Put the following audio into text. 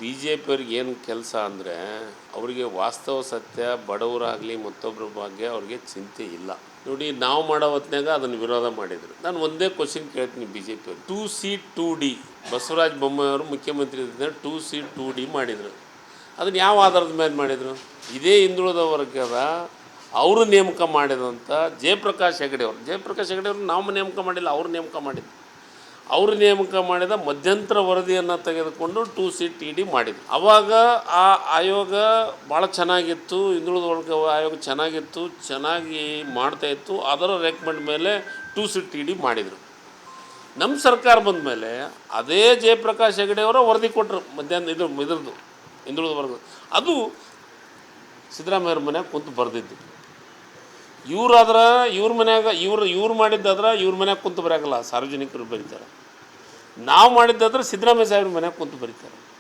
B J ಪಿಯವ್ರಿಗೆ ಏನು ಕೆಲಸ ಅಂದರೆ ಅವರಿಗೆ ವಾಸ್ತವ ಸತ್ಯ ಬಡವರಾಗಲಿ ಮತ್ತೊಬ್ಬರ ಬಗ್ಗೆ ಅವ್ರಿಗೆ ಚಿಂತೆ ಇಲ್ಲ. ನೋಡಿ, ನಾವು ಮಾಡೋ ಹೊತ್ನಾಗ ಅದನ್ನು ವಿರೋಧ ಮಾಡಿದರು. ನಾನು ಒಂದೇ ಕ್ವಶನ್ ಕೇಳ್ತೀನಿ ಬಿ ಜೆ ಪಿಯವ್ರು. 2C2D ಬಸವರಾಜ ಬೊಮ್ಮಾಯಿಯವರು ಮುಖ್ಯಮಂತ್ರಿ ಇದ್ದ 2C2D ಮಾಡಿದರು. ಅದನ್ನು ಯಾವ ಆಧಾರದ ಮೇಲೆ ಮಾಡಿದರು? ಇದೇ ಹಿಂದುಳಿದ ವರ್ಗದ ಅವರು ನೇಮಕ ಮಾಡಿದಂಥ ಜಯಪ್ರಕಾಶ್ ಹೆಗಡೆ ಅವರು ನಾವು ನೇಮಕ ಮಾಡಿಲ್ಲ, ಅವರು ನೇಮಕ ಮಾಡಿದ್ರು. ಅವರು ನೇಮಕ ಮಾಡಿದ ಮಧ್ಯಂತರ ವರದಿಯನ್ನು ತೆಗೆದುಕೊಂಡು 2C2D ಮಾಡಿದ್ರು. ಆವಾಗ ಆ ಆಯೋಗ ಭಾಳ ಚೆನ್ನಾಗಿತ್ತು, ಹಿಂದುಳಿದ ವರ್ಗ ಆಯೋಗ ಚೆನ್ನಾಗಿ ಮಾಡ್ತಾಯಿತ್ತು. ಅದರ ರೆಕಮೆಂಡ್ ಮೇಲೆ 2C2D ಮಾಡಿದರು. ನಮ್ಮ ಸರ್ಕಾರ ಬಂದ ಮೇಲೆ ಅದೇ ಜಯಪ್ರಕಾಶ್ ಹೆಗಡೆ ಅವರ ವರದಿ ಕೊಟ್ಟರು, ಇದ್ರದ್ದು ಹಿಂದುಳಿದ ವರ್ಗ. ಅದು ಸಿದ್ದರಾಮಯ್ಯವ್ರ ಮನ್ಯಾಗ ಕುಂತು ಬರೆದಿದ್ದು. ಇವರಾದ್ರೆ ಇವ್ರ ಮನ್ಯಾಗ ಇವ್ರು ಮಾಡಿದ್ದಾದ್ರೆ ಇವ್ರ ಮನ್ಯಾಗ ಕುಂತು ಬರೆಯೋಕ್ಕಲ್ಲ, ಸಾರ್ವಜನಿಕರು ಬರೀತಾರೆ. ನಾವು ಮಾಡಿದ್ದಾದ್ರೆ ಸಿದ್ದರಾಮಯ್ಯ ಸಾಹೇಬ್ರ ಮನ್ಯಾಗ ಕುಂತು ಬರೀತಾರೆ.